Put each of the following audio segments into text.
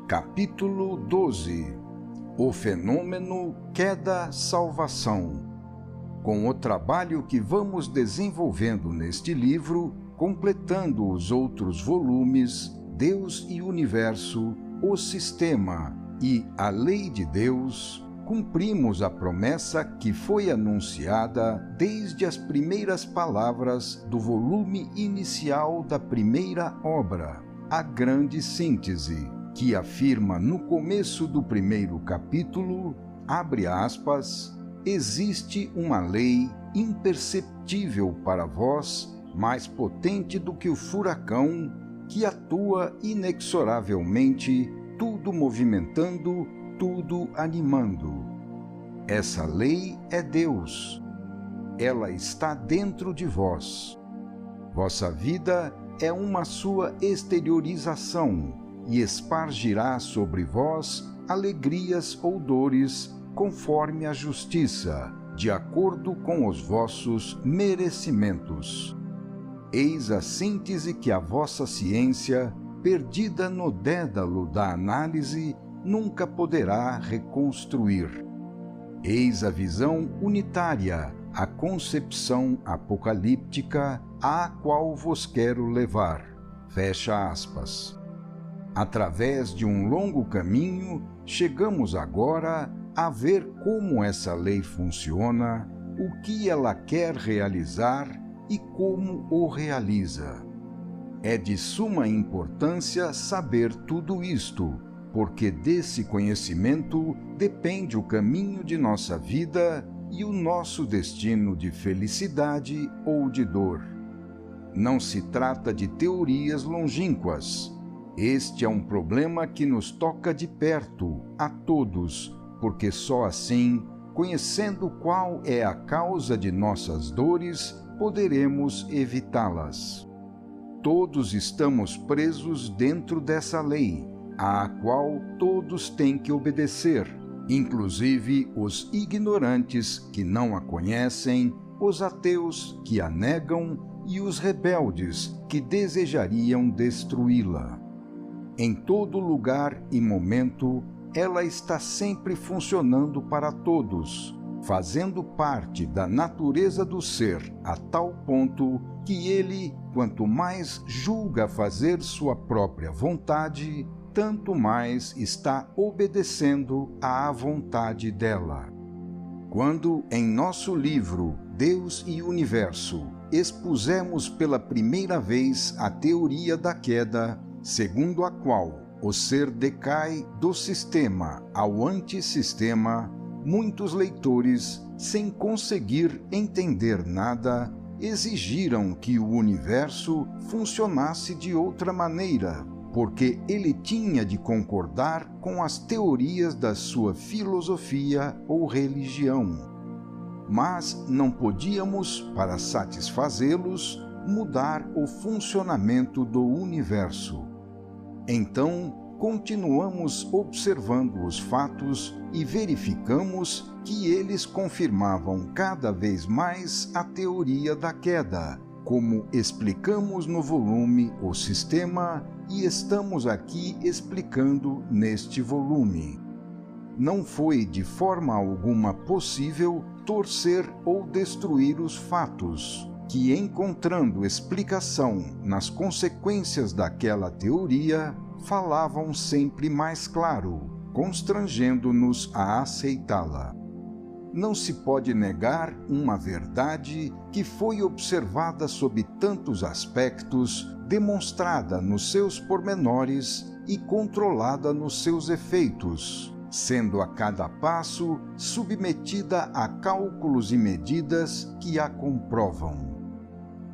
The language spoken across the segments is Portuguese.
Capítulo 12. O fenômeno queda-salvação. Com o trabalho que vamos desenvolvendo neste livro, completando os outros volumes, Deus e o Universo, o Sistema e a Lei de Deus, cumprimos a promessa que foi anunciada desde as primeiras palavras do volume inicial da primeira obra, a Grande Síntese, que afirma no começo do primeiro capítulo, abre aspas, existe uma lei imperceptível para vós, mais potente do que o furacão, que atua inexoravelmente, tudo movimentando, tudo animando. Essa lei é Deus. Ela está dentro de vós. Vossa vida é uma sua exteriorização e espargirá sobre vós alegrias ou dores conforme a justiça, de acordo com os vossos merecimentos. Eis a síntese que a vossa ciência, perdida no dédalo da análise, nunca poderá reconstruir. Eis a visão unitária, a concepção apocalíptica à qual vos quero levar. Fecha aspas. Através de um longo caminho, chegamos agora a ver como essa lei funciona, o que ela quer realizar e como o realiza. É de suma importância saber tudo isto, porque desse conhecimento depende o caminho de nossa vida e o nosso destino de felicidade ou de dor. Não se trata de teorias longínquas. Este é um problema que nos toca de perto, a todos, porque só assim, conhecendo qual é a causa de nossas dores, poderemos evitá-las. Todos estamos presos dentro dessa lei, à qual todos têm que obedecer, inclusive os ignorantes que não a conhecem, os ateus que a negam e os rebeldes que desejariam destruí-la. Em todo lugar e momento, ela está sempre funcionando para todos, fazendo parte da natureza do ser a tal ponto que ele, quanto mais julga fazer sua própria vontade, tanto mais está obedecendo à vontade dela. Quando, em nosso livro Deus e Universo, expusemos pela primeira vez a teoria da queda, segundo a qual o ser decai do sistema ao antissistema, muitos leitores, sem conseguir entender nada, exigiram que o universo funcionasse de outra maneira, porque ele tinha de concordar com as teorias da sua filosofia ou religião. Mas não podíamos, para satisfazê-los, mudar o funcionamento do universo. Então, continuamos observando os fatos e verificamos que eles confirmavam cada vez mais a teoria da queda, como explicamos no volume O Sistema e estamos aqui explicando neste volume. Não foi de forma alguma possível torcer ou destruir os fatos, que, encontrando explicação nas consequências daquela teoria, falavam sempre mais claro, constrangendo-nos a aceitá-la. Não se pode negar uma verdade que foi observada sob tantos aspectos, demonstrada nos seus pormenores e controlada nos seus efeitos, sendo a cada passo submetida a cálculos e medidas que a comprovam.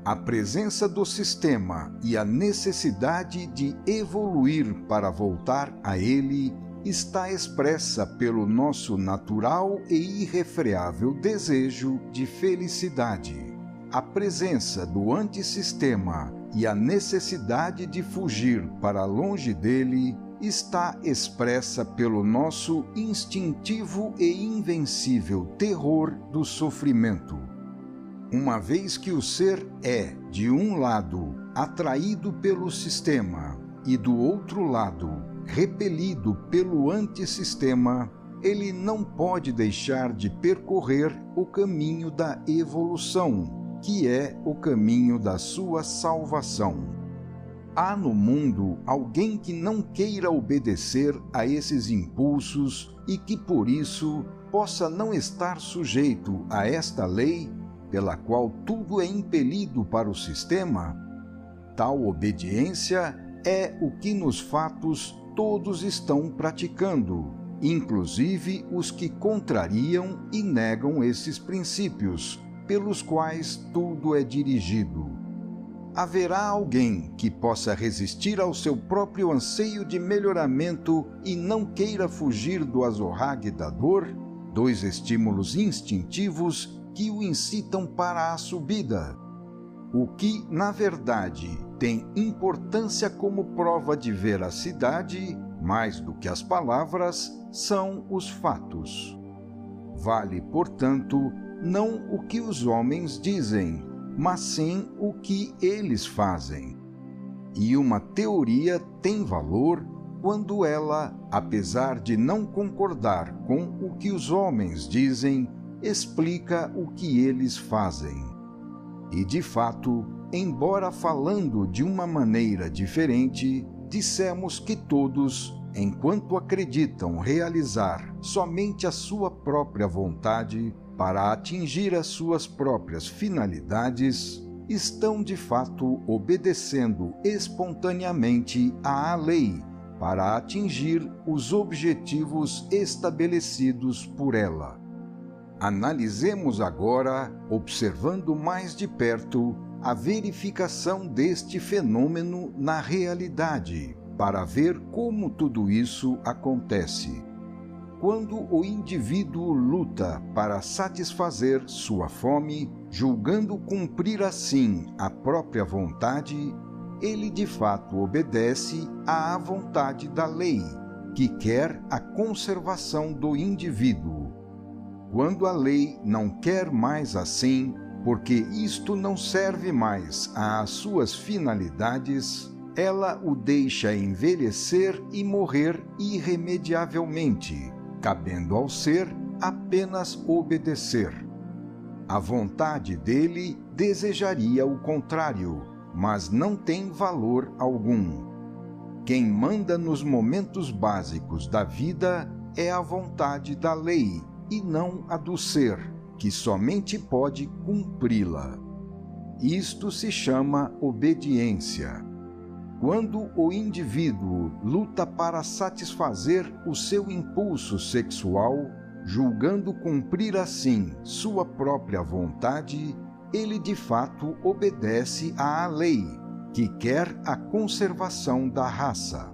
A presença do sistema e a necessidade de evoluir para voltar a ele está expressa pelo nosso natural e irrefreável desejo de felicidade. A presença do antissistema e a necessidade de fugir para longe dele está expressa pelo nosso instintivo e invencível terror do sofrimento. Uma vez que o ser é, de um lado, atraído pelo sistema e do outro lado, repelido pelo antissistema, ele não pode deixar de percorrer o caminho da evolução, que é o caminho da sua salvação. Há no mundo alguém que não queira obedecer a esses impulsos e que, por isso, possa não estar sujeito a esta lei, pela qual tudo é impelido para o sistema? Tal obediência é o que nos fatos todos estão praticando, inclusive os que contrariam e negam esses princípios, pelos quais tudo é dirigido. Haverá alguém que possa resistir ao seu próprio anseio de melhoramento e não queira fugir do azorrague da dor, dois estímulos instintivos que o incitam para a subida? O que, na verdade, tem importância como prova de veracidade, mais do que as palavras, são os fatos. Vale, portanto, não o que os homens dizem, mas sim o que eles fazem. E uma teoria tem valor quando ela, apesar de não concordar com o que os homens dizem, explica o que eles fazem. E, de fato, embora falando de uma maneira diferente, dissemos que todos, enquanto acreditam realizar somente a sua própria vontade para atingir as suas próprias finalidades, estão de fato obedecendo espontaneamente à lei para atingir os objetivos estabelecidos por ela. Analisemos agora, observando mais de perto, a verificação deste fenômeno na realidade, para ver como tudo isso acontece. Quando o indivíduo luta para satisfazer sua fome, julgando cumprir assim a própria vontade, ele de fato obedece à vontade da lei, que quer a conservação do indivíduo. Quando a lei não quer mais assim, porque isto não serve mais às suas finalidades, ela o deixa envelhecer e morrer irremediavelmente, cabendo ao ser apenas obedecer. A vontade dele desejaria o contrário, mas não tem valor algum. Quem manda nos momentos básicos da vida é a vontade da lei, e não a do ser, que somente pode cumpri-la. Isto se chama obediência. Quando o indivíduo luta para satisfazer o seu impulso sexual, julgando cumprir assim sua própria vontade, ele de fato obedece à lei, que quer a conservação da raça.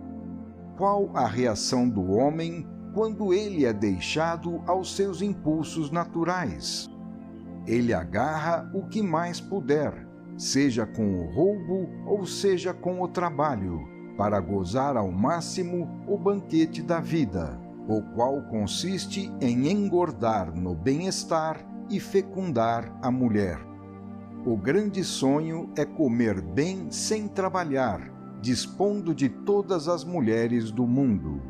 Qual a reação do homem quando ele é deixado aos seus impulsos naturais? Ele agarra o que mais puder, seja com o roubo ou seja com o trabalho, para gozar ao máximo o banquete da vida, o qual consiste em engordar no bem-estar e fecundar a mulher. O grande sonho é comer bem sem trabalhar, dispondo de todas as mulheres do mundo.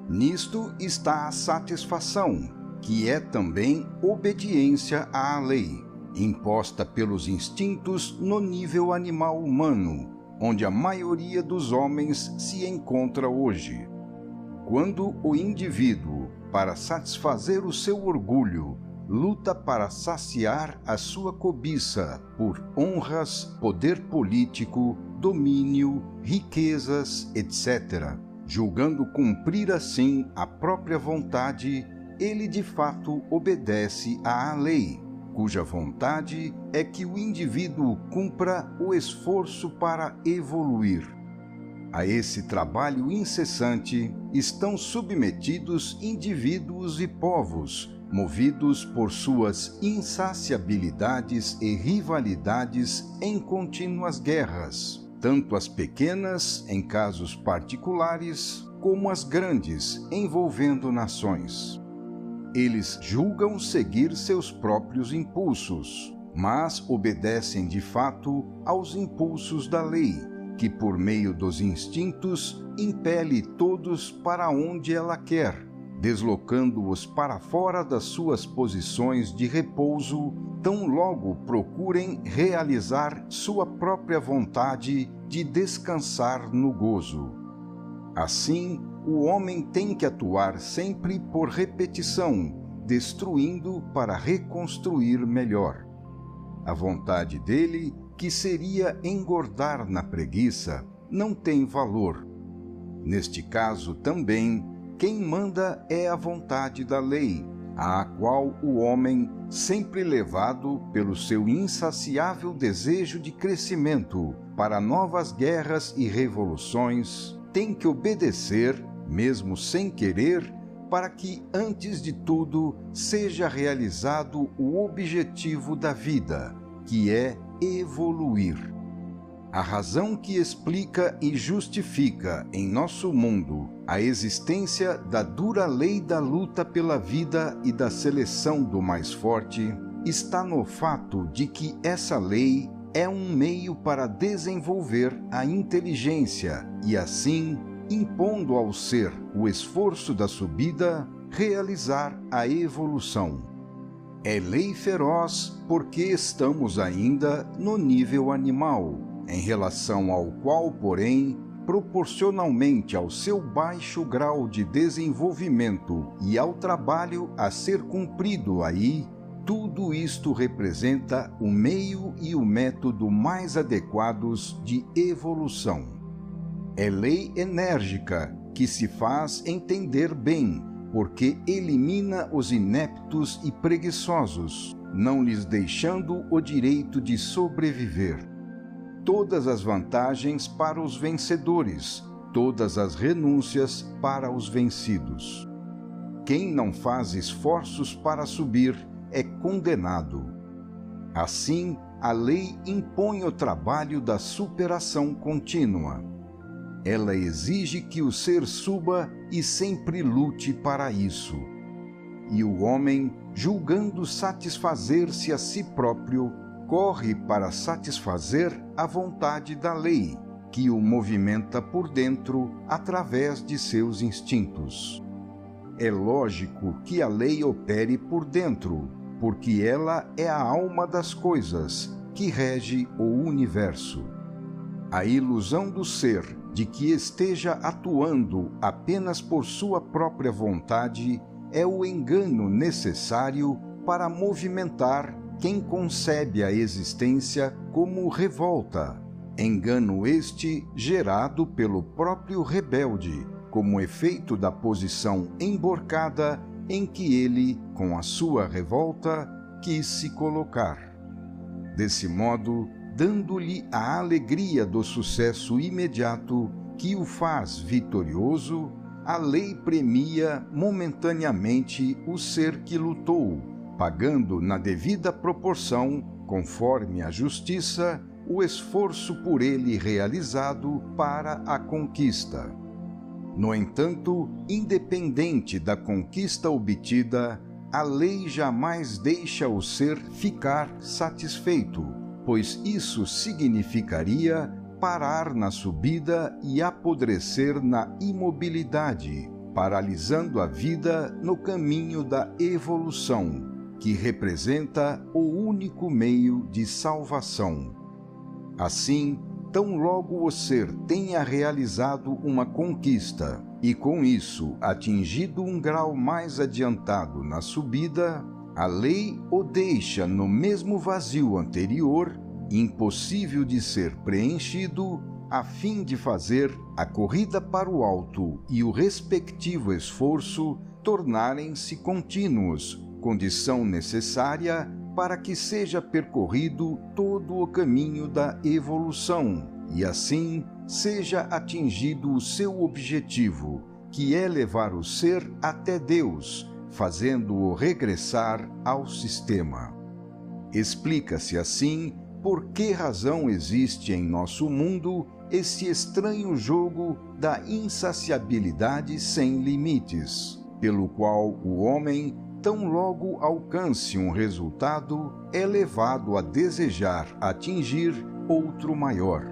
Nisto está a satisfação, que é também obediência à lei, imposta pelos instintos no nível animal humano, onde a maioria dos homens se encontra hoje. Quando o indivíduo, para satisfazer o seu orgulho, luta para saciar a sua cobiça por honras, poder político, domínio, riquezas, etc., julgando cumprir assim a própria vontade, ele de fato obedece à lei, cuja vontade é que o indivíduo cumpra o esforço para evoluir. A esse trabalho incessante estão submetidos indivíduos e povos, movidos por suas insaciabilidades e rivalidades em contínuas guerras, tanto as pequenas, em casos particulares, como as grandes, envolvendo nações. Eles julgam seguir seus próprios impulsos, mas obedecem de fato aos impulsos da lei, que por meio dos instintos impele todos para onde ela quer, deslocando-os para fora das suas posições de repouso, tão logo procurem realizar sua própria vontade de descansar no gozo. Assim, o homem tem que atuar sempre por repetição, destruindo para reconstruir melhor. A vontade dele, que seria engordar na preguiça, não tem valor. Neste caso também, quem manda é a vontade da lei, à qual o homem, sempre levado pelo seu insaciável desejo de crescimento para novas guerras e revoluções, tem que obedecer, mesmo sem querer, para que, antes de tudo, seja realizado o objetivo da vida, que é evoluir. A razão que explica e justifica em nosso mundo a existência da dura lei da luta pela vida e da seleção do mais forte está no fato de que essa lei é um meio para desenvolver a inteligência e, assim, impondo ao ser o esforço da subida, realizar a evolução. É lei feroz porque estamos ainda no nível animal, em relação ao qual, porém, proporcionalmente ao seu baixo grau de desenvolvimento e ao trabalho a ser cumprido aí, tudo isto representa o meio e o método mais adequados de evolução. É lei enérgica que se faz entender bem, porque elimina os ineptos e preguiçosos, não lhes deixando o direito de sobreviver. Todas as vantagens para os vencedores, todas as renúncias para os vencidos. Quem não faz esforços para subir é condenado. Assim, a lei impõe o trabalho da superação contínua. Ela exige que o ser suba e sempre lute para isso. E o homem, julgando satisfazer-se a si próprio, corre para satisfazer a vontade da lei, que o movimenta por dentro através de seus instintos. É lógico que a lei opere por dentro, porque ela é a alma das coisas, que rege o universo. A ilusão do ser de que esteja atuando apenas por sua própria vontade é o engano necessário para movimentar quem concebe a existência como revolta, engano este gerado pelo próprio rebelde, como efeito da posição emborcada em que ele, com a sua revolta, quis se colocar. Desse modo, dando-lhe a alegria do sucesso imediato que o faz vitorioso, a lei premia momentaneamente o ser que lutou, pagando na devida proporção, conforme a justiça, o esforço por ele realizado para a conquista. No entanto, independente da conquista obtida, a lei jamais deixa o ser ficar satisfeito, pois isso significaria parar na subida e apodrecer na imobilidade, paralisando a vida no caminho da evolução, que representa o único meio de salvação. Assim, tão logo o ser tenha realizado uma conquista e, com isso, atingido um grau mais adiantado na subida, a lei o deixa no mesmo vazio anterior, impossível de ser preenchido, a fim de fazer a corrida para o alto e o respectivo esforço tornarem-se contínuos, condição necessária para que seja percorrido todo o caminho da evolução e, assim, seja atingido o seu objetivo, que é levar o ser até Deus, fazendo-o regressar ao sistema. Explica-se assim por que razão existe em nosso mundo esse estranho jogo da insaciabilidade sem limites, pelo qual o homem, tão logo alcance um resultado, é levado a desejar atingir outro maior.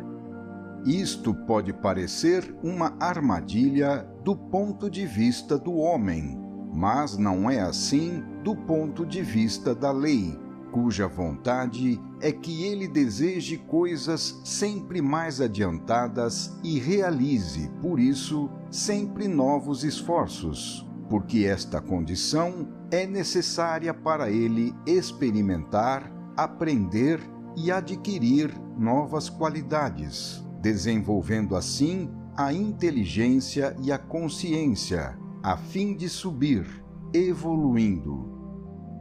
Isto pode parecer uma armadilha do ponto de vista do homem, mas não é assim do ponto de vista da lei, cuja vontade é que ele deseje coisas sempre mais adiantadas e realize, por isso, sempre novos esforços, porque esta condição é necessária para ele experimentar, aprender e adquirir novas qualidades, desenvolvendo assim a inteligência e a consciência, a fim de subir, evoluindo.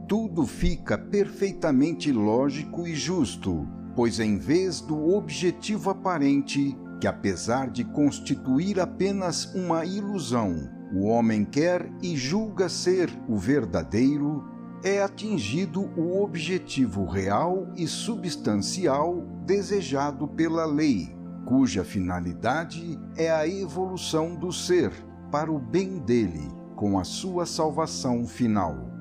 Tudo fica perfeitamente lógico e justo, pois em vez do objetivo aparente, que apesar de constituir apenas uma ilusão, o homem quer e julga ser o verdadeiro, é atingido o objetivo real e substancial desejado pela lei, cuja finalidade é a evolução do ser para o bem dele, com a sua salvação final.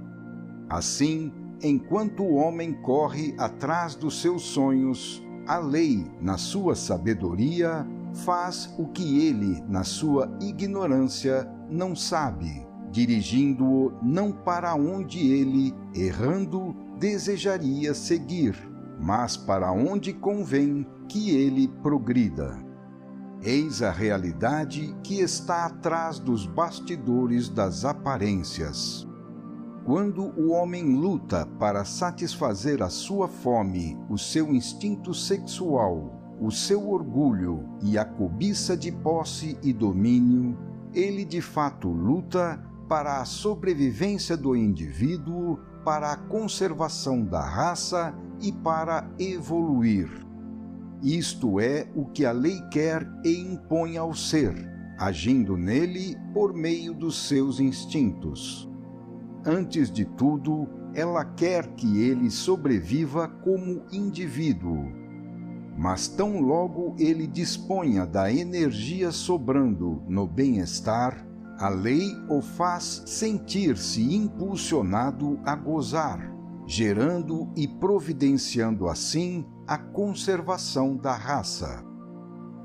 Assim, enquanto o homem corre atrás dos seus sonhos, a lei, na sua sabedoria, faz o que ele, na sua ignorância, não sabe, dirigindo-o não para onde ele, errando, desejaria seguir, mas para onde convém que ele progrida. Eis a realidade que está atrás dos bastidores das aparências. Quando o homem luta para satisfazer a sua fome, o seu instinto sexual, o seu orgulho e a cobiça de posse e domínio, ele de fato luta para a sobrevivência do indivíduo, para a conservação da raça e para evoluir. Isto é o que a lei quer e impõe ao ser, agindo nele por meio dos seus instintos. Antes de tudo, ela quer que ele sobreviva como indivíduo. Mas tão logo ele disponha da energia sobrando no bem-estar, a lei o faz sentir-se impulsionado a gozar, gerando e providenciando assim a conservação da raça.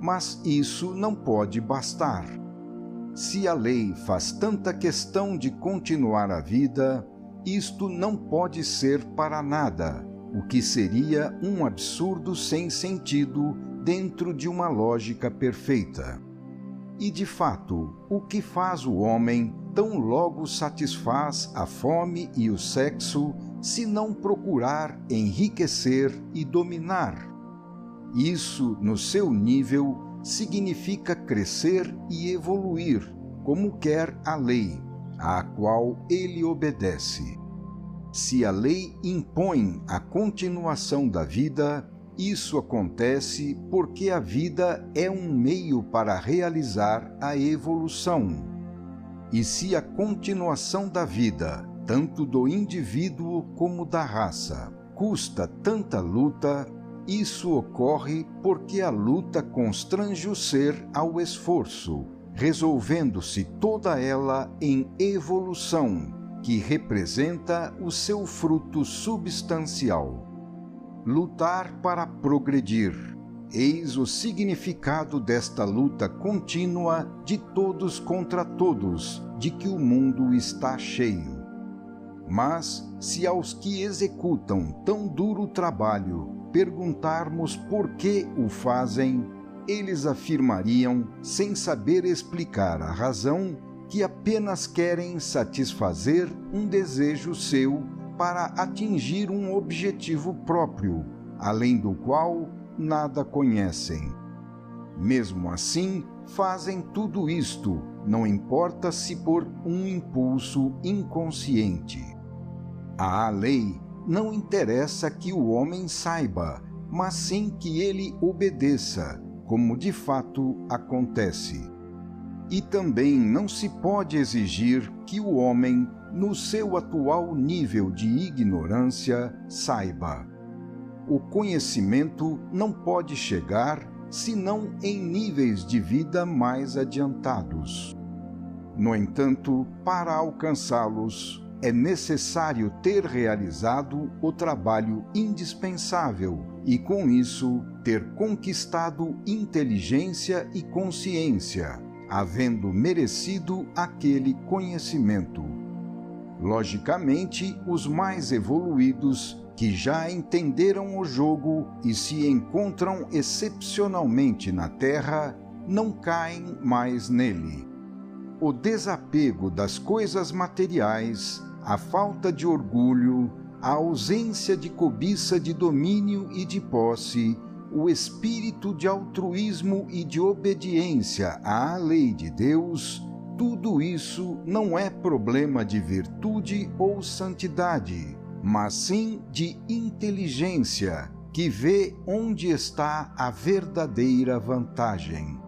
Mas isso não pode bastar. Se a lei faz tanta questão de continuar a vida, isto não pode ser para nada, o que seria um absurdo sem sentido dentro de uma lógica perfeita. E, de fato, o que faz o homem tão logo satisfaz a fome e o sexo, se não procurar enriquecer e dominar? Isso, no seu nível, significa crescer e evoluir, como quer a lei, à qual ele obedece. Se a lei impõe a continuação da vida, isso acontece porque a vida é um meio para realizar a evolução. E se a continuação da vida, tanto do indivíduo como da raça, custa tanta luta, isso ocorre porque a luta constrange o ser ao esforço, resolvendo-se toda ela em evolução, que representa o seu fruto substancial. Lutar para progredir. Eis o significado desta luta contínua de todos contra todos, de que o mundo está cheio. Mas, se aos que executam tão duro trabalho perguntarmos por que o fazem, eles afirmariam, sem saber explicar a razão, que apenas querem satisfazer um desejo seu para atingir um objetivo próprio, além do qual nada conhecem. Mesmo assim, fazem tudo isto, não importa se por um impulso inconsciente. À lei não interessa que o homem saiba, mas sim que ele obedeça, como de fato acontece. E também não se pode exigir que o homem, no seu atual nível de ignorância, saiba. O conhecimento não pode chegar senão em níveis de vida mais adiantados. No entanto, para alcançá-los, é necessário ter realizado o trabalho indispensável e com isso ter conquistado inteligência e consciência, havendo merecido aquele conhecimento. Logicamente, os mais evoluídos, que já entenderam o jogo e se encontram excepcionalmente na Terra, não caem mais nele. O desapego das coisas materiais, a falta de orgulho, a ausência de cobiça de domínio e de posse, o espírito de altruísmo e de obediência à lei de Deus, tudo isso não é problema de virtude ou santidade, mas sim de inteligência, que vê onde está a verdadeira vantagem.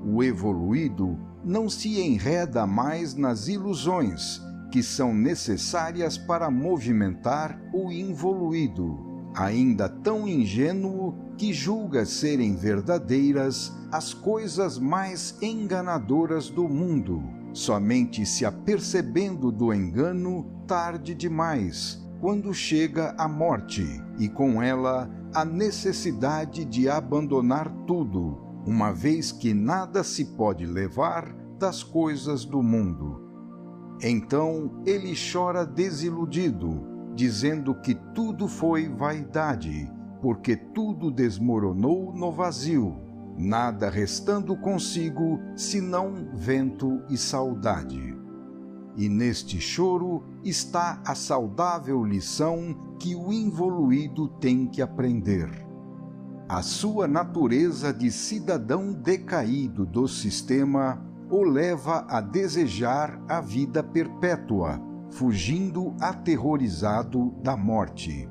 O evoluído não se enreda mais nas ilusões que são necessárias para movimentar o involuído, ainda tão ingênuo que julga serem verdadeiras as coisas mais enganadoras do mundo, somente se apercebendo do engano tarde demais, quando chega a morte, e com ela a necessidade de abandonar tudo, uma vez que nada se pode levar das coisas do mundo. Então ele chora desiludido, dizendo que tudo foi vaidade, porque tudo desmoronou no vazio, nada restando consigo senão vento e saudade. E neste choro está a saudável lição que o involuído tem que aprender. A sua natureza de cidadão decaído do sistema o leva a desejar a vida perpétua, fugindo aterrorizado da morte.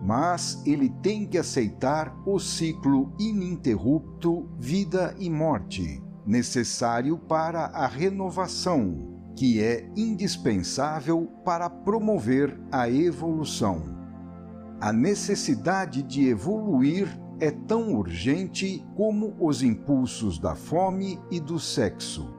Mas ele tem que aceitar o ciclo ininterrupto vida e morte, necessário para a renovação, que é indispensável para promover a evolução. A necessidade de evoluir é tão urgente como os impulsos da fome e do sexo.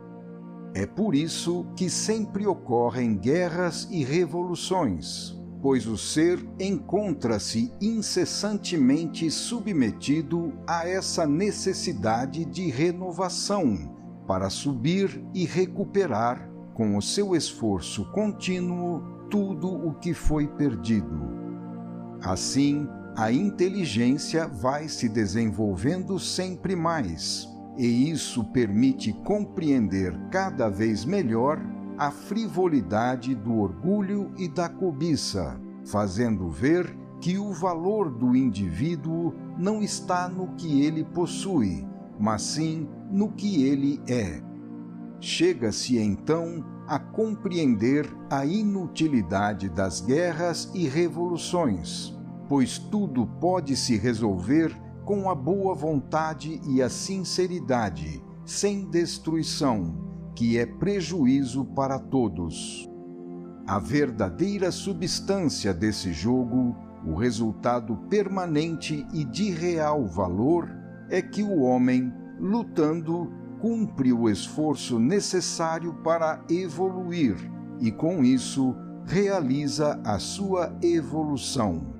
É por isso que sempre ocorrem guerras e revoluções, pois o ser encontra-se incessantemente submetido a essa necessidade de renovação para subir e recuperar, com o seu esforço contínuo, tudo o que foi perdido. Assim, a inteligência vai se desenvolvendo sempre mais, e isso permite compreender cada vez melhor a frivolidade do orgulho e da cobiça, fazendo ver que o valor do indivíduo não está no que ele possui, mas sim no que ele é. Chega-se então a compreender a inutilidade das guerras e revoluções, pois tudo pode se resolver com a boa vontade e a sinceridade, sem destruição, que é prejuízo para todos. A verdadeira substância desse jogo, o resultado permanente e de real valor, é que o homem, lutando, cumpre o esforço necessário para evoluir e, com isso, realiza a sua evolução.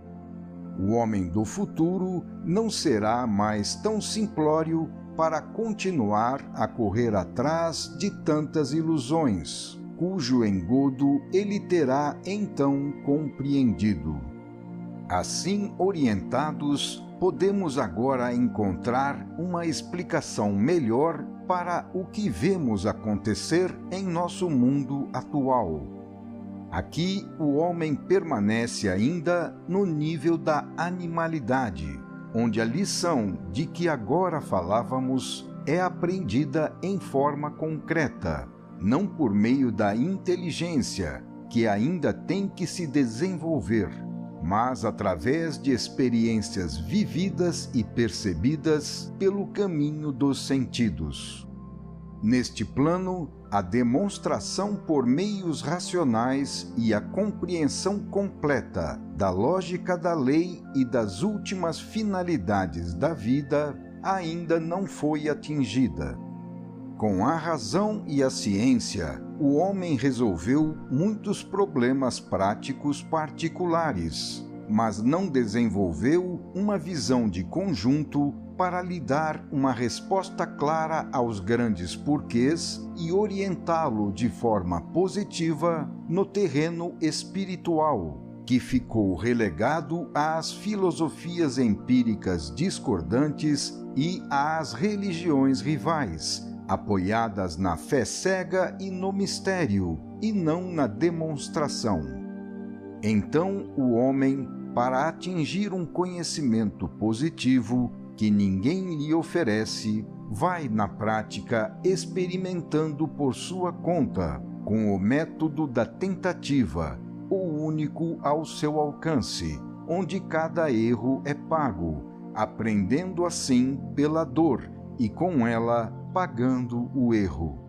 O homem do futuro não será mais tão simplório para continuar a correr atrás de tantas ilusões, cujo engodo ele terá então compreendido. Assim orientados, podemos agora encontrar uma explicação melhor para o que vemos acontecer em nosso mundo atual. Aqui, o homem permanece ainda no nível da animalidade, onde a lição de que agora falávamos é aprendida em forma concreta, não por meio da inteligência, que ainda tem que se desenvolver, mas através de experiências vividas e percebidas pelo caminho dos sentidos. Neste plano, a demonstração por meios racionais e a compreensão completa da lógica da lei e das últimas finalidades da vida ainda não foi atingida. Com a razão e a ciência, o homem resolveu muitos problemas práticos particulares, mas não desenvolveu uma visão de conjunto para lhe dar uma resposta clara aos grandes porquês e orientá-lo de forma positiva no terreno espiritual, que ficou relegado às filosofias empíricas discordantes e às religiões rivais, apoiadas na fé cega e no mistério, e não na demonstração. Então, o homem, para atingir um conhecimento positivo que ninguém lhe oferece, vai na prática experimentando por sua conta, com o método da tentativa, o único ao seu alcance, onde cada erro é pago, aprendendo assim pela dor e com ela pagando o erro.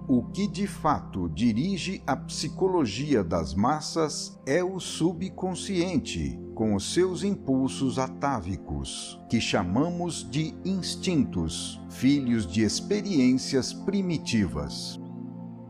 O que de fato dirige a psicologia das massas é o subconsciente, com os seus impulsos atávicos, que chamamos de instintos, filhos de experiências primitivas.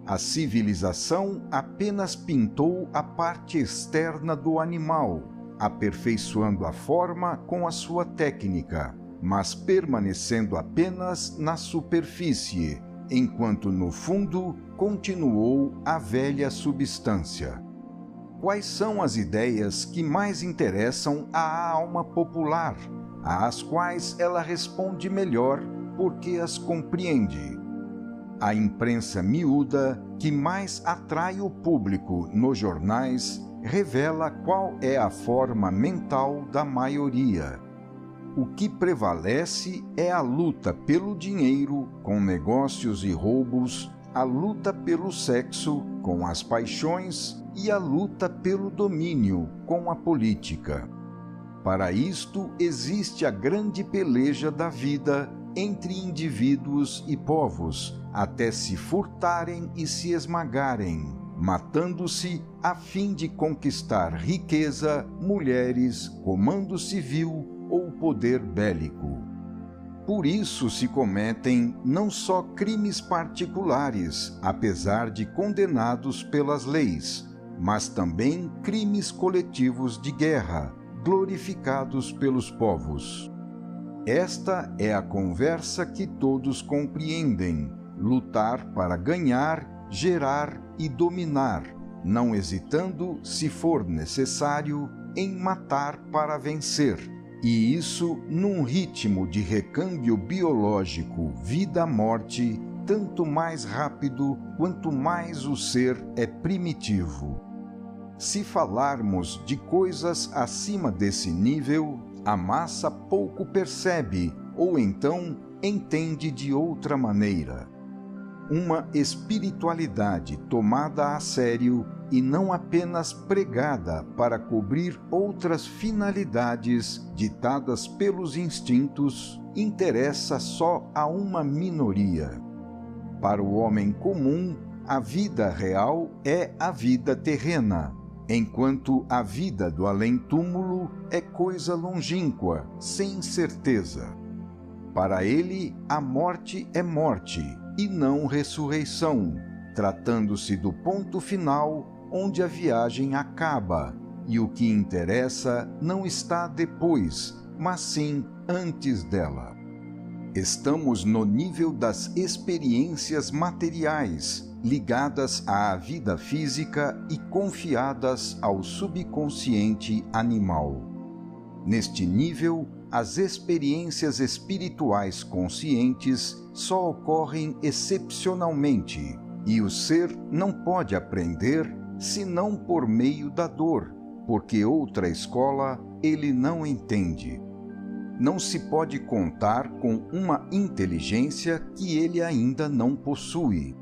A civilização apenas pintou a parte externa do animal, aperfeiçoando a forma com a sua técnica, mas permanecendo apenas na superfície, enquanto no fundo continuou a velha substância. Quais são as ideias que mais interessam à alma popular, às quais ela responde melhor porque as compreende? A imprensa miúda, que mais atrai o público nos jornais, revela qual é a forma mental da maioria. O que prevalece é a luta pelo dinheiro, com negócios e roubos, a luta pelo sexo, com as paixões, e a luta pelo domínio, com a política. Para isto existe a grande peleja da vida entre indivíduos e povos, até se furtarem e se esmagarem, matando-se a fim de conquistar riqueza, mulheres, comando civil ou poder bélico. Por isso se cometem não só crimes particulares, apesar de condenados pelas leis, mas também crimes coletivos de guerra, glorificados pelos povos. Esta é a conversa que todos compreendem: lutar para ganhar, gerar e dominar, não hesitando, se for necessário, em matar para vencer. E isso num ritmo de recâmbio biológico vida-morte, tanto mais rápido quanto mais o ser é primitivo. Se falarmos de coisas acima desse nível, a massa pouco percebe, ou então entende de outra maneira. Uma espiritualidade tomada a sério e não apenas pregada para cobrir outras finalidades ditadas pelos instintos, interessa só a uma minoria. Para o homem comum, a vida real é a vida terrena, enquanto a vida do além-túmulo é coisa longínqua, sem certeza. Para ele, a morte é morte e não ressurreição, tratando-se do ponto final onde a viagem acaba, e o que interessa não está depois, mas sim antes dela. Estamos no nível das experiências materiais, ligadas à vida física e confiadas ao subconsciente animal. Neste nível, as experiências espirituais conscientes só ocorrem excepcionalmente, e o ser não pode aprender senão por meio da dor, porque outra escola ele não entende. Não se pode contar com uma inteligência que ele ainda não possui.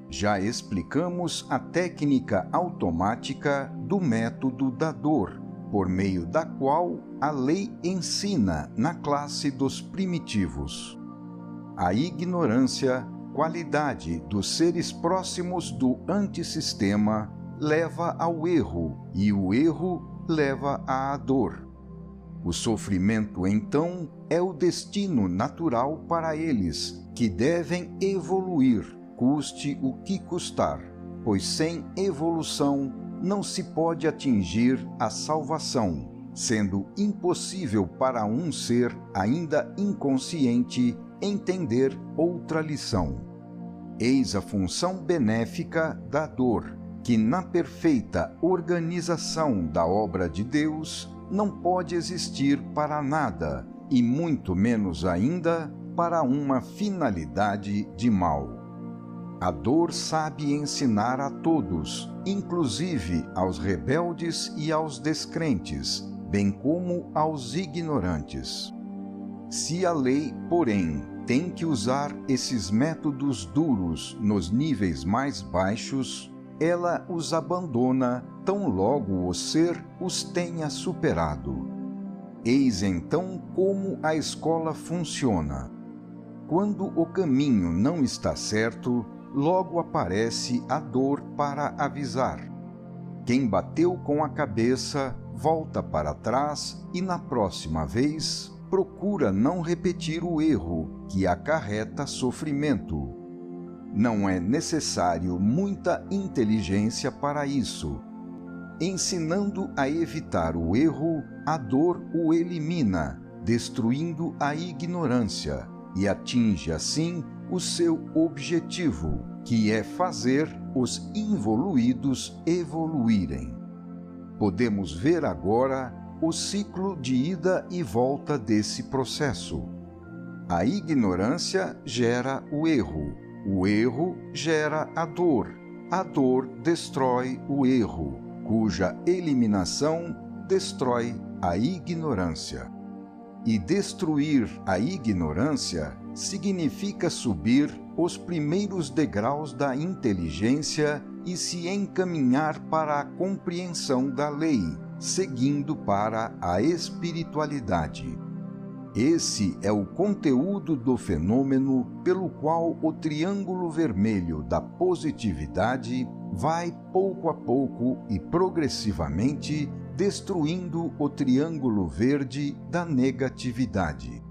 Já explicamos a técnica automática do método da dor, por meio da qual a lei ensina na classe dos primitivos. A ignorância, qualidade dos seres próximos do antissistema, leva ao erro, e o erro leva à dor. O sofrimento, então, é o destino natural para eles, que devem evoluir, custe o que custar, pois sem evolução não se pode atingir a salvação, sendo impossível para um ser ainda inconsciente entender outra lição. Eis a função benéfica da dor, que na perfeita organização da obra de Deus não pode existir para nada, e muito menos ainda para uma finalidade de mal. A dor sabe ensinar a todos, inclusive aos rebeldes e aos descrentes, bem como aos ignorantes. Se a lei, porém, tem que usar esses métodos duros nos níveis mais baixos, ela os abandona tão logo o ser os tenha superado. Eis então como a escola funciona. Quando o caminho não está certo, logo aparece a dor para avisar. Quem bateu com a cabeça volta para trás e na próxima vez procura não repetir o erro que acarreta sofrimento. Não é necessário muita inteligência para isso. Ensinando a evitar o erro, a dor o elimina, destruindo a ignorância, e atinge assim o seu objetivo, que é fazer os involuídos evoluírem. Podemos ver agora o ciclo de ida e volta desse processo. A ignorância gera o erro gera a dor destrói o erro, cuja eliminação destrói a ignorância. E destruir a ignorância significa subir os primeiros degraus da inteligência e se encaminhar para a compreensão da lei, seguindo para a espiritualidade. Esse é o conteúdo do fenômeno pelo qual o triângulo vermelho da positividade vai pouco a pouco e progressivamente destruindo o triângulo verde da negatividade.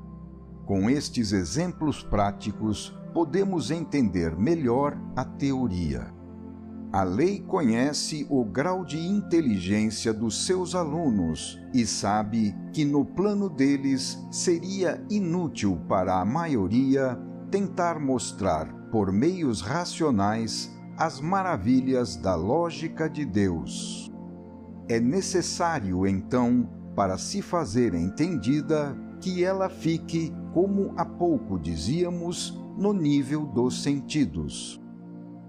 Com estes exemplos práticos, podemos entender melhor a teoria. A lei conhece o grau de inteligência dos seus alunos e sabe que no plano deles seria inútil para a maioria tentar mostrar, por meios racionais, as maravilhas da lógica de Deus. É necessário, então, para se fazer entendida, que ela fique, como há pouco dizíamos, no nível dos sentidos.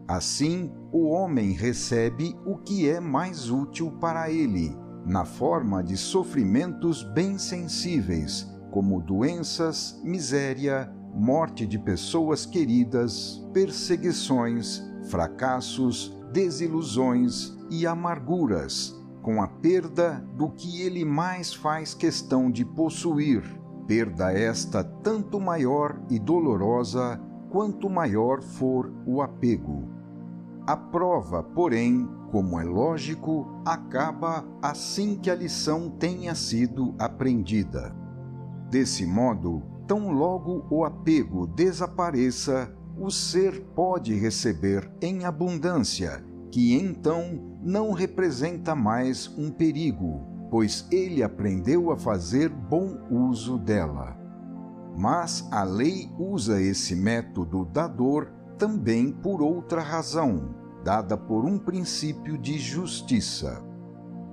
Assim, o homem recebe o que é mais útil para ele, na forma de sofrimentos bem sensíveis, como doenças, miséria, morte de pessoas queridas, perseguições, fracassos, desilusões e amarguras, com a perda do que ele mais faz questão de possuir, perda esta tanto maior e dolorosa quanto maior for o apego. A prova, porém, como é lógico, acaba assim que a lição tenha sido aprendida. Desse modo, tão logo o apego desapareça, o ser pode receber em abundância, que então não representa mais um perigo, pois ele aprendeu a fazer bom uso dela. Mas a lei usa esse método da dor também por outra razão, dada por um princípio de justiça.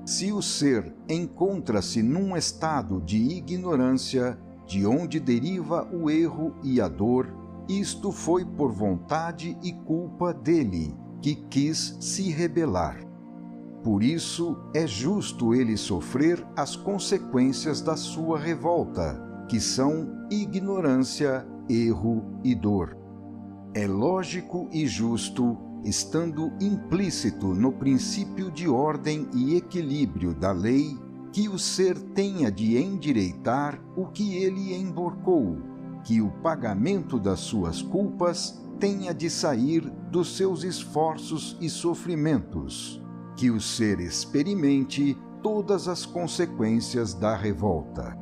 Se o ser encontra-se num estado de ignorância, de onde deriva o erro e a dor, isto foi por vontade e culpa dele, que quis se rebelar. Por isso, é justo ele sofrer as consequências da sua revolta, que são ignorância, erro e dor. É lógico e justo, estando implícito no princípio de ordem e equilíbrio da lei, que o ser tenha de endireitar o que ele emborcou, que o pagamento das suas culpas tenha de sair dos seus esforços e sofrimentos, que o ser experimente todas as consequências da revolta.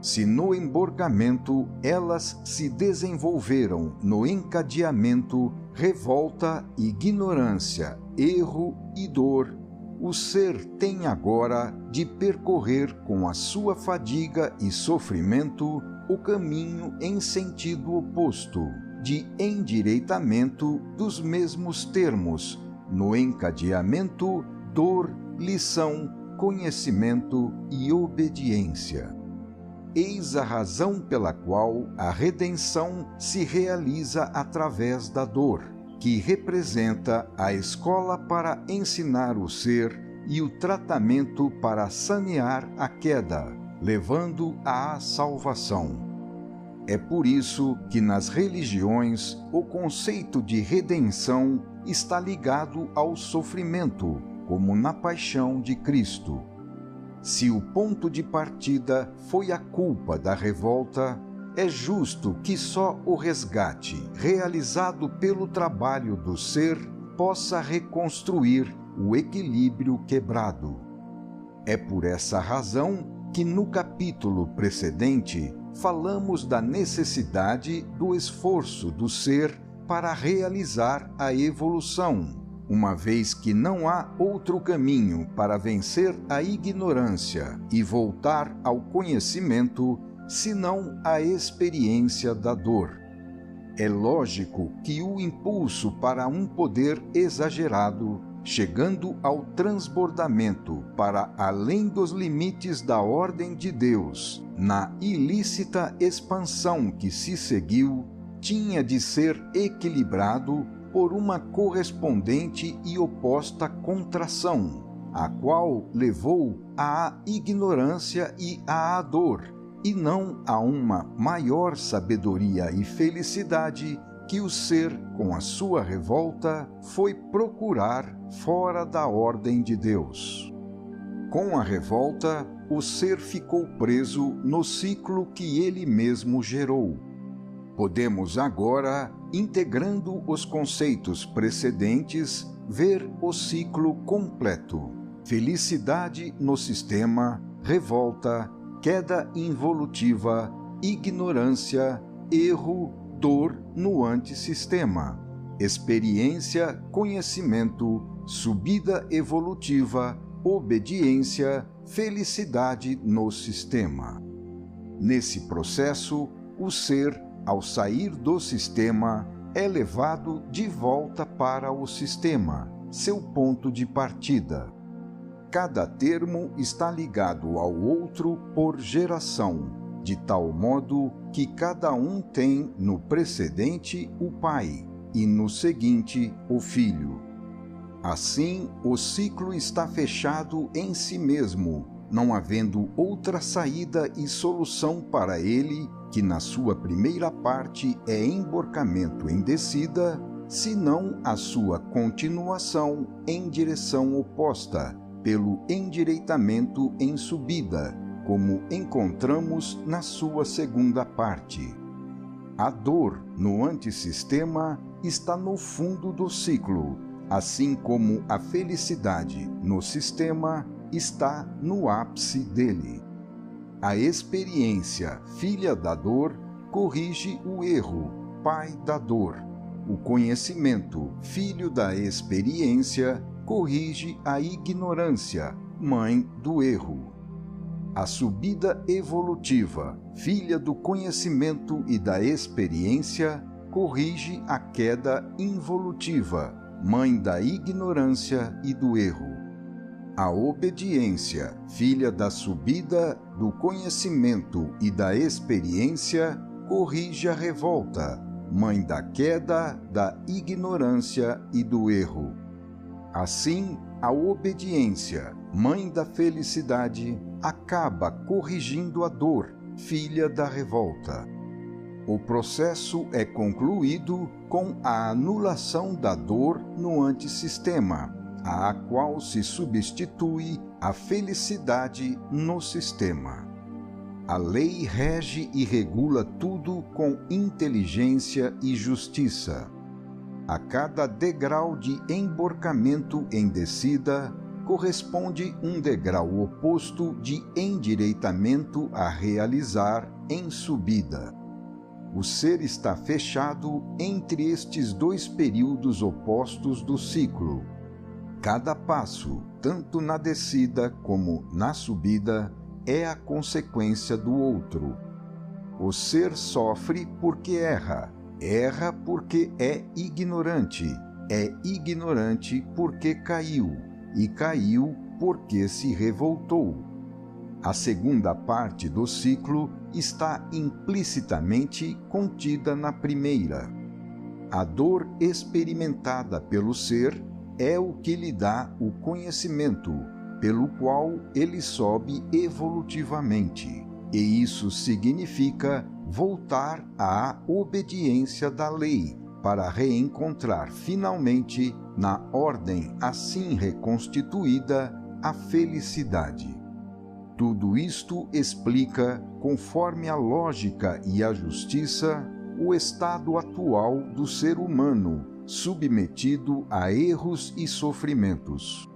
Se no emborcamento elas se desenvolveram no encadeamento, revolta, ignorância, erro e dor, o ser tem agora de percorrer com a sua fadiga e sofrimento o caminho em sentido oposto, de endireitamento dos mesmos termos, no encadeamento, dor, lição, conhecimento e obediência. Eis a razão pela qual a redenção se realiza através da dor, que representa a escola para ensinar o ser e o tratamento para sanear a queda, levando à salvação. É por isso que nas religiões o conceito de redenção está ligado ao sofrimento, como na paixão de Cristo. Se o ponto de partida foi a culpa da revolta, é justo que só o resgate, realizado pelo trabalho do ser, possa reconstruir o equilíbrio quebrado. É por essa razão que no capítulo precedente falamos da necessidade do esforço do ser para realizar a evolução, uma vez que não há outro caminho para vencer a ignorância e voltar ao conhecimento senão a experiência da dor. É lógico que o impulso para um poder exagerado, chegando ao transbordamento para além dos limites da ordem de Deus, na ilícita expansão que se seguiu, tinha de ser equilibrado por uma correspondente e oposta contração, a qual levou à ignorância e à dor, e não a uma maior sabedoria e felicidade que o ser, com a sua revolta, foi procurar fora da ordem de Deus. Com a revolta, o ser ficou preso no ciclo que ele mesmo gerou. Podemos agora, integrando os conceitos precedentes, ver o ciclo completo: felicidade no sistema, revolta, queda involutiva, ignorância, erro, dor no antissistema, experiência, conhecimento, subida evolutiva, obediência, felicidade no sistema. Nesse processo, o ser, ao sair do sistema, é levado de volta para o sistema, seu ponto de partida. Cada termo está ligado ao outro por geração, de tal modo que cada um tem no precedente o pai e no seguinte o filho. Assim, o ciclo está fechado em si mesmo, não havendo outra saída e solução para ele, que na sua primeira parte é emborcamento em descida, senão a sua continuação em direção oposta, pelo endireitamento em subida, como encontramos na sua segunda parte. A dor no antissistema está no fundo do ciclo, assim como a felicidade no sistema está no ápice dele. A experiência, filha da dor, corrige o erro, pai da dor. O conhecimento, filho da experiência, corrige a ignorância, mãe do erro. A subida evolutiva, filha do conhecimento e da experiência, corrige a queda involutiva, mãe da ignorância e do erro. A obediência, filha da subida, do conhecimento e da experiência, corrige a revolta, mãe da queda, da ignorância e do erro. Assim, a obediência, mãe da felicidade, acaba corrigindo a dor, filha da revolta. O processo é concluído com a anulação da dor no antissistema, à qual se substitui a felicidade no sistema. A lei rege e regula tudo com inteligência e justiça. A cada degrau de emborcamento em descida, corresponde um degrau oposto de endireitamento a realizar em subida. O ser está fechado entre estes dois períodos opostos do ciclo. Cada passo, tanto na descida como na subida, é a consequência do outro. O ser sofre porque erra, erra porque é ignorante porque caiu, e caiu porque se revoltou. A segunda parte do ciclo está implicitamente contida na primeira. A dor experimentada pelo ser é o que lhe dá o conhecimento, pelo qual ele sobe evolutivamente, e isso significa voltar à obediência da lei, para reencontrar finalmente, na ordem assim reconstituída, a felicidade. Tudo isto explica, conforme a lógica e a justiça, o estado atual do ser humano, submetido a erros e sofrimentos.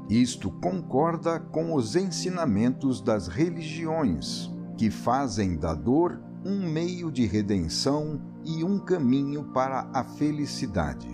Isto concorda com os ensinamentos das religiões, que fazem da dor um meio de redenção e um caminho para a felicidade.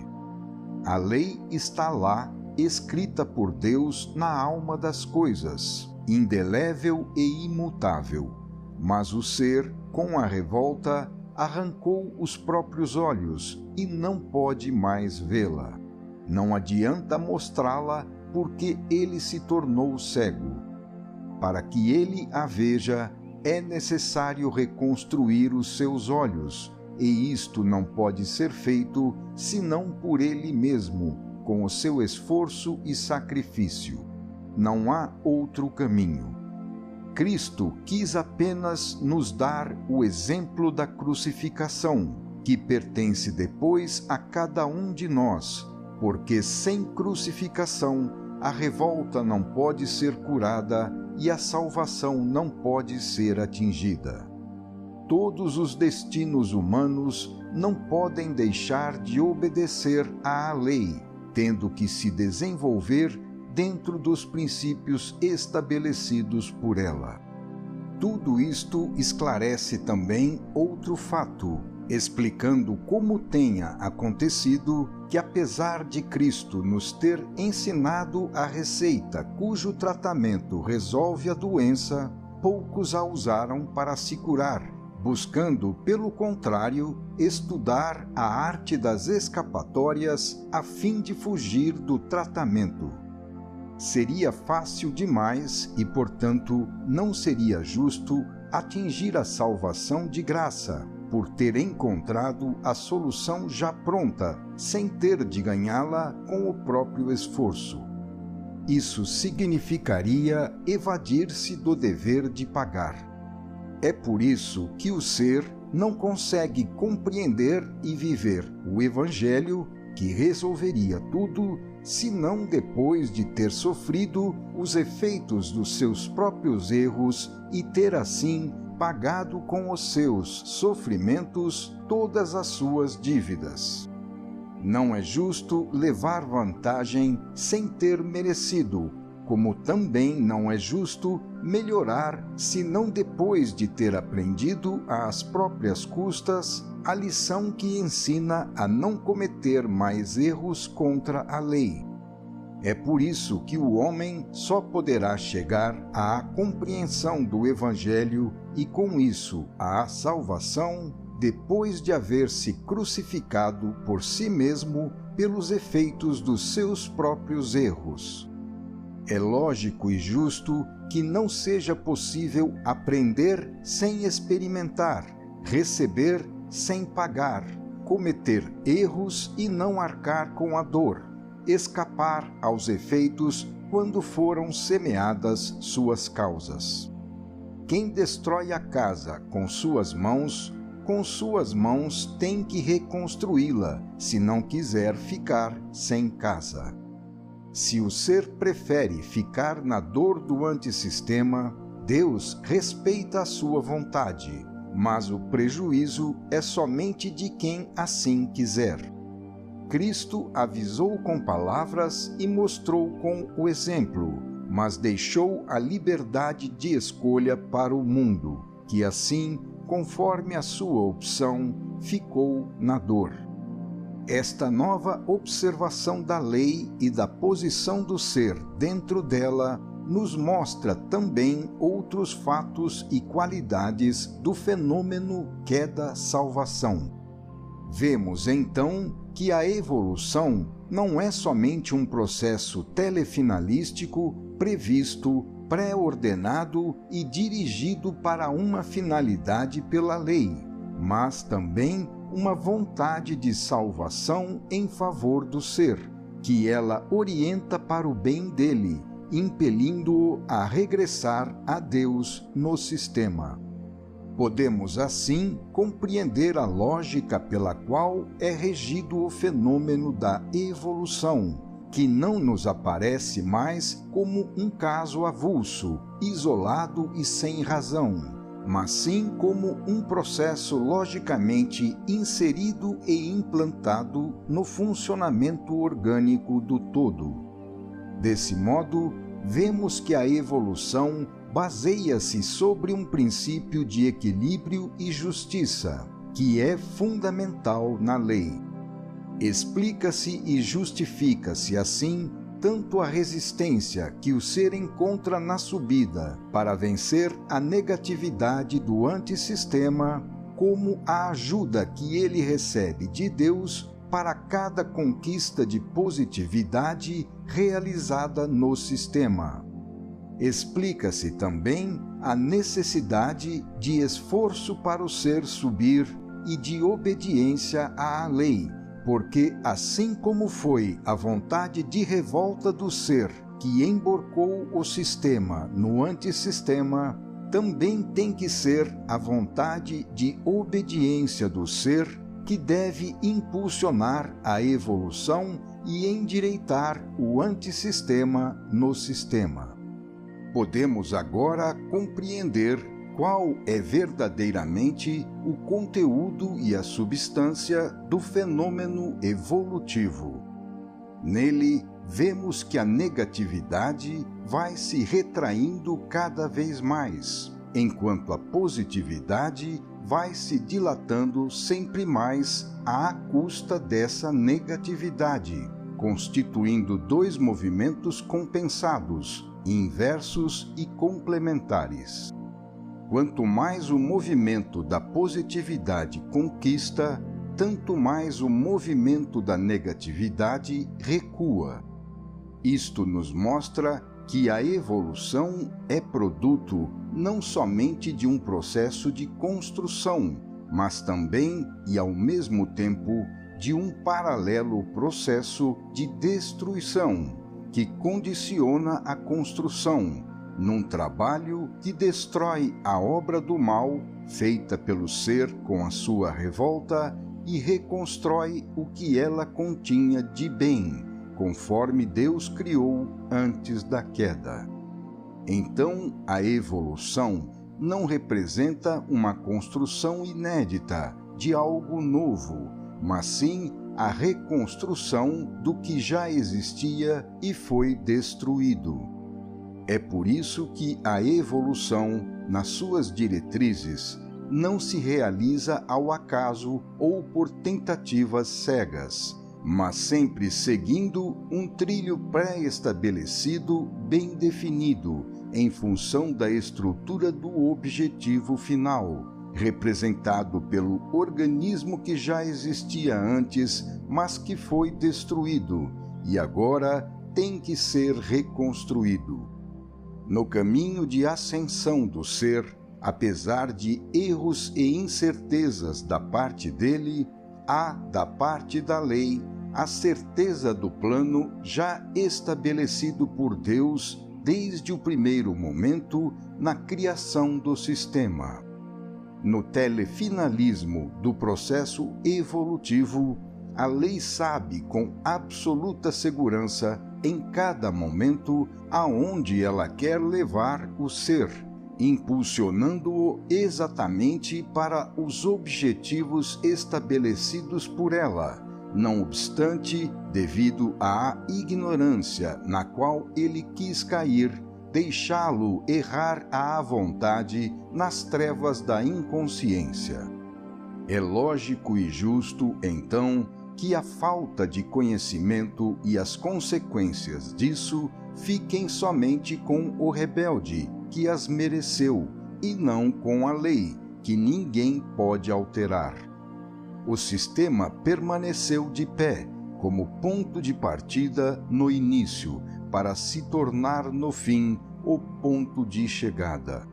A lei está lá, escrita por Deus na alma das coisas, indelével e imutável, mas o ser, com a revolta, arrancou os próprios olhos e não pode mais vê-la. Não adianta mostrá-la, porque ele se tornou cego. Para que ele a veja, é necessário reconstruir os seus olhos, e isto não pode ser feito senão por ele mesmo, com o seu esforço e sacrifício. Não há outro caminho. Cristo quis apenas nos dar o exemplo da crucificação, que pertence depois a cada um de nós, porque sem crucificação a revolta não pode ser curada e a salvação não pode ser atingida. Todos os destinos humanos não podem deixar de obedecer à lei, tendo que se desenvolver dentro dos princípios estabelecidos por ela. Tudo isto esclarece também outro fato, explicando como tenha acontecido que, apesar de Cristo nos ter ensinado a receita cujo tratamento resolve a doença, poucos a usaram para se curar, buscando, pelo contrário, estudar a arte das escapatórias a fim de fugir do tratamento. Seria fácil demais e, portanto, não seria justo atingir a salvação de graça, por ter encontrado a solução já pronta, sem ter de ganhá-la com o próprio esforço. Isso significaria evadir-se do dever de pagar. É por isso que o ser não consegue compreender e viver o Evangelho, que resolveria tudo, senão depois de ter sofrido os efeitos dos seus próprios erros e ter assim pagado com os seus sofrimentos todas as suas dívidas. Não é justo levar vantagem sem ter merecido, como também não é justo melhorar senão depois de ter aprendido às próprias custas a lição que ensina a não cometer mais erros contra a lei. É por isso que o homem só poderá chegar à compreensão do Evangelho e, com isso, à salvação, depois de haver se crucificado por si mesmo pelos efeitos dos seus próprios erros. É lógico e justo que não seja possível aprender sem experimentar, receber sem pagar, cometer erros e não arcar com a dor, escapar aos efeitos quando foram semeadas suas causas. Quem destrói a casa com suas mãos tem que reconstruí-la, se não quiser ficar sem casa. Se o ser prefere ficar na dor do antissistema, Deus respeita a sua vontade, mas o prejuízo é somente de quem assim quiser. Cristo avisou com palavras e mostrou com o exemplo, mas deixou a liberdade de escolha para o mundo, que assim, conforme a sua opção, ficou na dor. Esta nova observação da lei e da posição do ser dentro dela nos mostra também outros fatos e qualidades do fenômeno queda-salvação. Vemos então que a evolução não é somente um processo telefinalístico previsto, pré-ordenado e dirigido para uma finalidade pela lei, mas também uma vontade de salvação em favor do ser, que ela orienta para o bem dele, impelindo-o a regressar a Deus no sistema. Podemos, assim, compreender a lógica pela qual é regido o fenômeno da evolução, que não nos aparece mais como um caso avulso, isolado e sem razão, mas sim como um processo logicamente inserido e implantado no funcionamento orgânico do todo. Desse modo, vemos que a evolução baseia-se sobre um princípio de equilíbrio e justiça, que é fundamental na lei. Explica-se e justifica-se assim tanto a resistência que o ser encontra na subida para vencer a negatividade do antissistema, como a ajuda que ele recebe de Deus para cada conquista de positividade realizada no sistema. Explica-se também a necessidade de esforço para o ser subir e de obediência à lei, porque assim como foi a vontade de revolta do ser que emborcou o sistema no antissistema, também tem que ser a vontade de obediência do ser que deve impulsionar a evolução e endireitar o antissistema no sistema. Podemos agora compreender qual é verdadeiramente o conteúdo e a substância do fenômeno evolutivo. Nele, vemos que a negatividade vai se retraindo cada vez mais, enquanto a positividade vai se dilatando sempre mais à custa dessa negatividade, constituindo dois movimentos compensados, inversos e complementares. Quanto mais o movimento da positividade conquista, tanto mais o movimento da negatividade recua. Isto nos mostra que a evolução é produto não somente de um processo de construção, mas também e ao mesmo tempo de um paralelo processo de destruição, que condiciona a construção, num trabalho que destrói a obra do mal feita pelo ser com a sua revolta e reconstrói o que ela continha de bem, conforme Deus criou antes da queda. Então, a evolução não representa uma construção inédita de algo novo, mas sim a reconstrução do que já existia e foi destruído. É por isso que a evolução, nas suas diretrizes, não se realiza ao acaso ou por tentativas cegas, mas sempre seguindo um trilho pré-estabelecido, bem definido, em função da estrutura do objetivo final, representado pelo organismo que já existia antes, mas que foi destruído e agora tem que ser reconstruído. No caminho de ascensão do ser, apesar de erros e incertezas da parte dele, há, da parte da lei, a certeza do plano já estabelecido por Deus desde o primeiro momento na criação do sistema. No telefinalismo do processo evolutivo, a lei sabe com absoluta segurança em cada momento aonde ela quer levar o ser, impulsionando-o exatamente para os objetivos estabelecidos por ela, não obstante, devido à ignorância na qual ele quis cair, deixá-lo errar à vontade nas trevas da inconsciência. É lógico e justo, então, que a falta de conhecimento e as consequências disso fiquem somente com o rebelde, que as mereceu, e não com a lei, que ninguém pode alterar. O sistema permaneceu de pé, como ponto de partida no início, para se tornar no fim o ponto de chegada.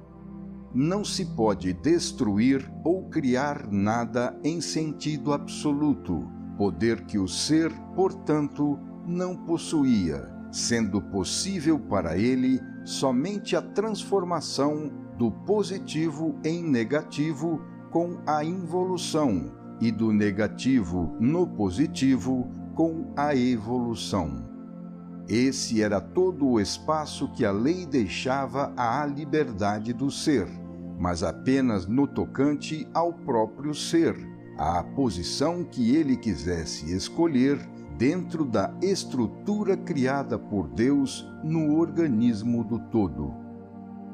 Não se pode destruir ou criar nada em sentido absoluto, poder que o ser, portanto, não possuía, sendo possível para ele somente a transformação do positivo em negativo com a involução e do negativo no positivo com a evolução. Esse era todo o espaço que a lei deixava à liberdade do ser, mas apenas no tocante ao próprio ser, à posição que ele quisesse escolher dentro da estrutura criada por Deus no organismo do todo.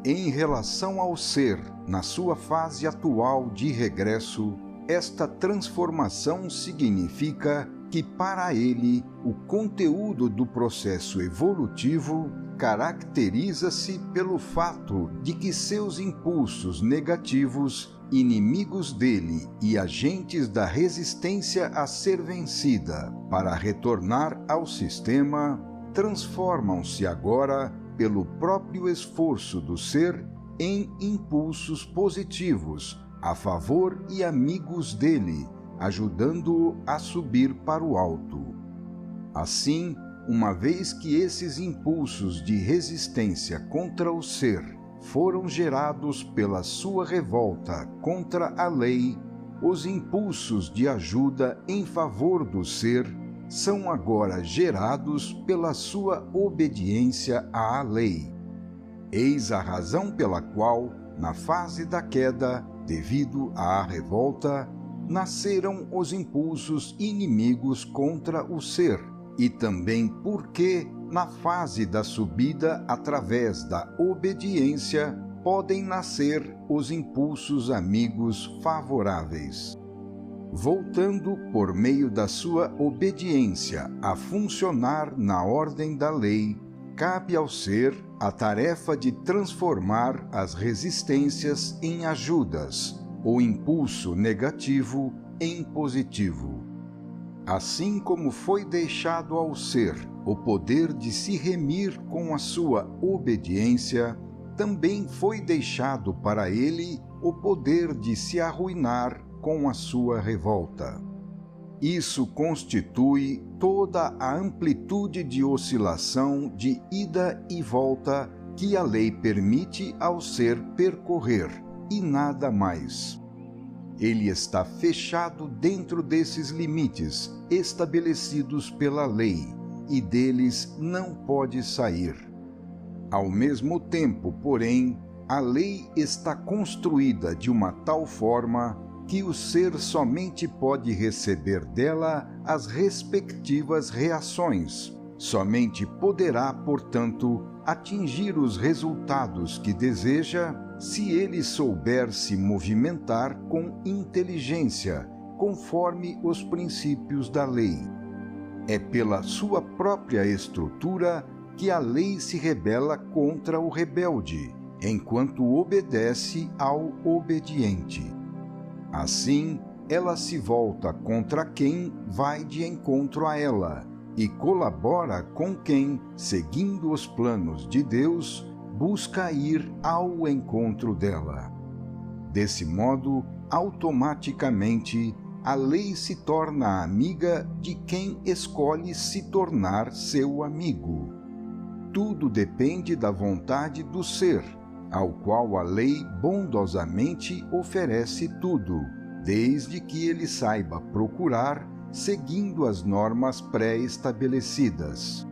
Em relação ao ser, na sua fase atual de regresso, esta transformação significa que para ele o conteúdo do processo evolutivo caracteriza-se pelo fato de que seus impulsos negativos, inimigos dele e agentes da resistência a ser vencida para retornar ao sistema, transformam-se agora, pelo próprio esforço do ser, em impulsos positivos a favor e amigos dele, ajudando-o a subir para o alto. Assim, uma vez que esses impulsos de resistência contra o ser foram gerados pela sua revolta contra a lei, os impulsos de ajuda em favor do ser são agora gerados pela sua obediência à lei. Eis a razão pela qual, na fase da queda, devido à revolta, nasceram os impulsos inimigos contra o ser, e também porque, na fase da subida através da obediência, podem nascer os impulsos amigos favoráveis. Voltando por meio da sua obediência a funcionar na ordem da lei, cabe ao ser a tarefa de transformar as resistências em ajudas, o impulso negativo em positivo. Assim como foi deixado ao ser o poder de se remir com a sua obediência, também foi deixado para ele o poder de se arruinar com a sua revolta. Isso constitui toda a amplitude de oscilação de ida e volta que a lei permite ao ser percorrer, e nada mais. Ele está fechado dentro desses limites estabelecidos pela lei, e deles não pode sair. Ao mesmo tempo, porém, a lei está construída de uma tal forma que o ser somente pode receber dela as respectivas reações. Somente poderá, portanto, atingir os resultados que deseja se ele souber se movimentar com inteligência, conforme os princípios da lei. É pela sua própria estrutura que a lei se rebela contra o rebelde, enquanto obedece ao obediente. Assim, ela se volta contra quem vai de encontro a ela e colabora com quem, seguindo os planos de Deus, busca ir ao encontro dela. Desse modo, automaticamente, a lei se torna amiga de quem escolhe se tornar seu amigo. Tudo depende da vontade do ser, ao qual a lei bondosamente oferece tudo, desde que ele saiba procurar, seguindo as normas pré-estabelecidas.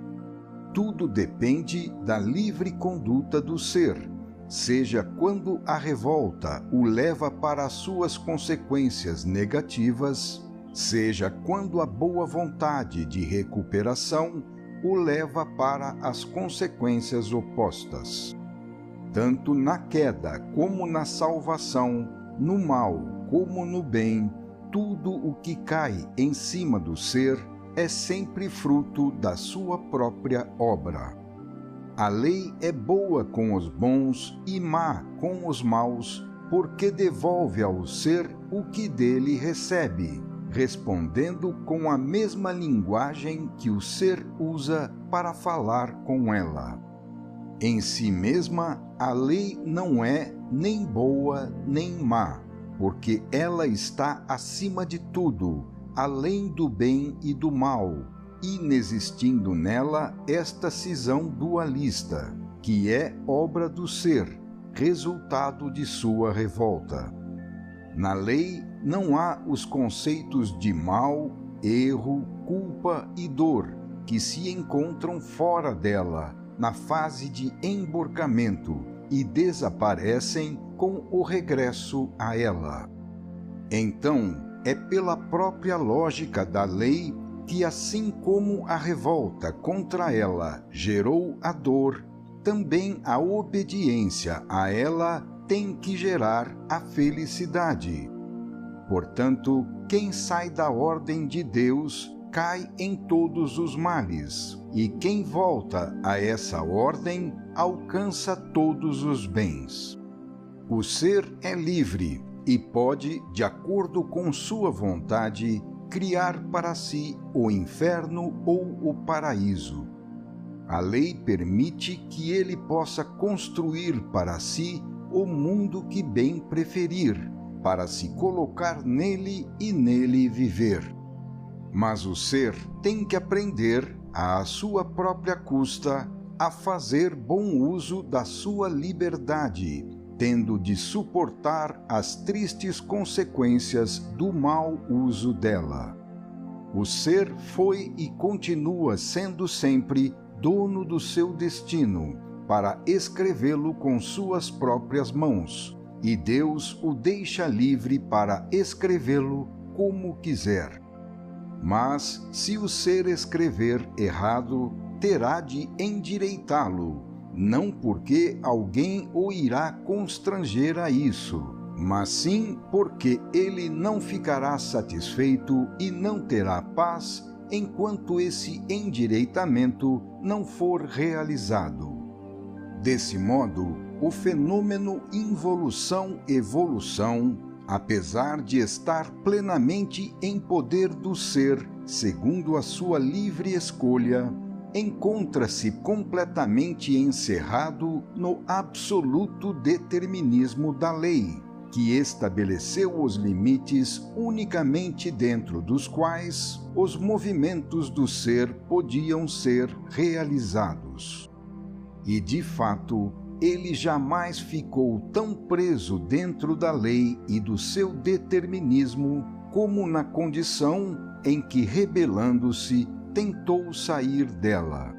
Tudo depende da livre conduta do ser, seja quando a revolta o leva para as suas consequências negativas, seja quando a boa vontade de recuperação o leva para as consequências opostas. Tanto na queda como na salvação, no mal como no bem, tudo o que cai em cima do ser é sempre fruto da sua própria obra. A lei é boa com os bons e má com os maus, porque devolve ao ser o que dele recebe, respondendo com a mesma linguagem que o ser usa para falar com ela. Em si mesma, a lei não é nem boa nem má, porque ela está acima de tudo, além do bem e do mal, inexistindo nela esta cisão dualista, que é obra do ser, resultado de sua revolta. Na lei não há os conceitos de mal, erro, culpa e dor, que se encontram fora dela, na fase de emborcamento, e desaparecem com o regresso a ela. Então, é pela própria lógica da lei que, assim como a revolta contra ela gerou a dor, também a obediência a ela tem que gerar a felicidade. Portanto, quem sai da ordem de Deus cai em todos os males, e quem volta a essa ordem alcança todos os bens. O ser é livre e pode, de acordo com sua vontade, criar para si o inferno ou o paraíso. A lei permite que ele possa construir para si o mundo que bem preferir, para se colocar nele e nele viver. Mas o ser tem que aprender, à sua própria custa, a fazer bom uso da sua liberdade, tendo de suportar as tristes consequências do mau uso dela. O ser foi e continua sendo sempre dono do seu destino, para escrevê-lo com suas próprias mãos, e Deus o deixa livre para escrevê-lo como quiser. Mas, se o ser escrever errado, terá de endireitá-lo, não porque alguém o irá constranger a isso, mas sim porque ele não ficará satisfeito e não terá paz enquanto esse endireitamento não for realizado. Desse modo, o fenômeno involução-evolução, apesar de estar plenamente em poder do ser, segundo a sua livre escolha, encontra-se completamente encerrado no absoluto determinismo da lei, que estabeleceu os limites unicamente dentro dos quais os movimentos do ser podiam ser realizados. E, de fato, ele jamais ficou tão preso dentro da lei e do seu determinismo como na condição em que, rebelando-se, tentou sair dela.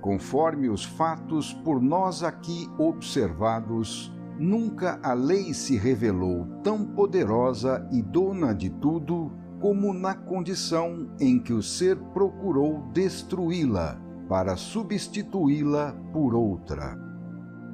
Conforme os fatos por nós aqui observados, nunca a lei se revelou tão poderosa e dona de tudo como na condição em que o ser procurou destruí-la para substituí-la por outra.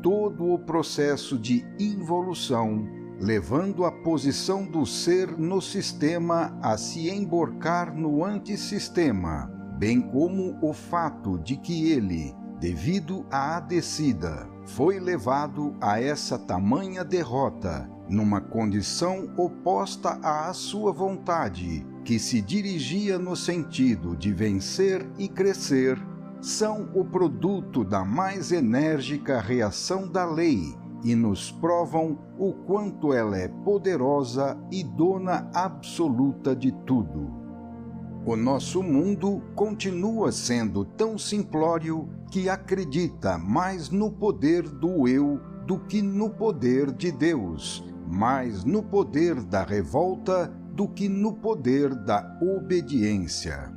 Todo o processo de involução, levando a posição do ser no sistema a se emborcar no antissistema, bem como o fato de que ele, devido à descida, foi levado a essa tamanha derrota, numa condição oposta à sua vontade, que se dirigia no sentido de vencer e crescer, são o produto da mais enérgica reação da lei e nos provam o quanto ela é poderosa e dona absoluta de tudo. O nosso mundo continua sendo tão simplório que acredita mais no poder do eu do que no poder de Deus, mais no poder da revolta do que no poder da obediência.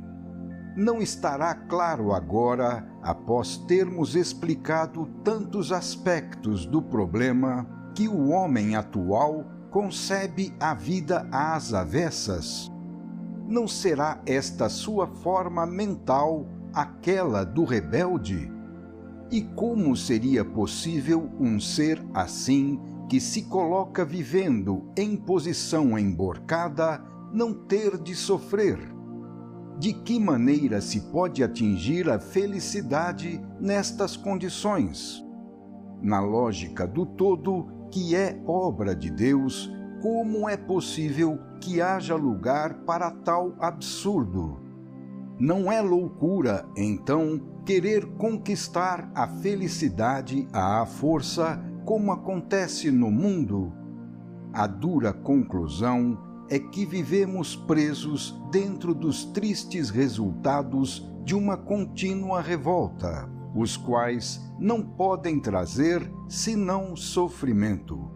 Não estará claro agora, após termos explicado tantos aspectos do problema, que o homem atual concebe a vida às avessas? Não será esta sua forma mental aquela do rebelde? E como seria possível um ser assim, que se coloca vivendo em posição emborcada, não ter de sofrer? De que maneira se pode atingir a felicidade nestas condições? Na lógica do todo, que é obra de Deus, como é possível que haja lugar para tal absurdo? Não é loucura, então, querer conquistar a felicidade à força, como acontece no mundo? A dura conclusão é que vivemos presos dentro dos tristes resultados de uma contínua revolta, os quais não podem trazer senão sofrimento.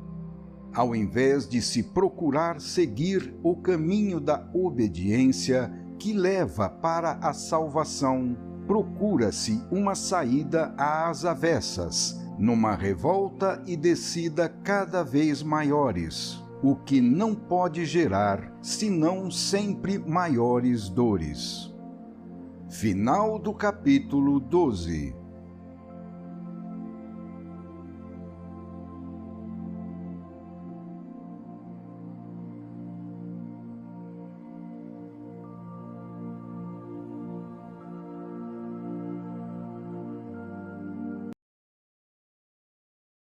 Ao invés de se procurar seguir o caminho da obediência que leva para a salvação, procura-se uma saída às avessas, numa revolta e descida cada vez maiores, o que não pode gerar senão sempre maiores dores. Final do capítulo 12.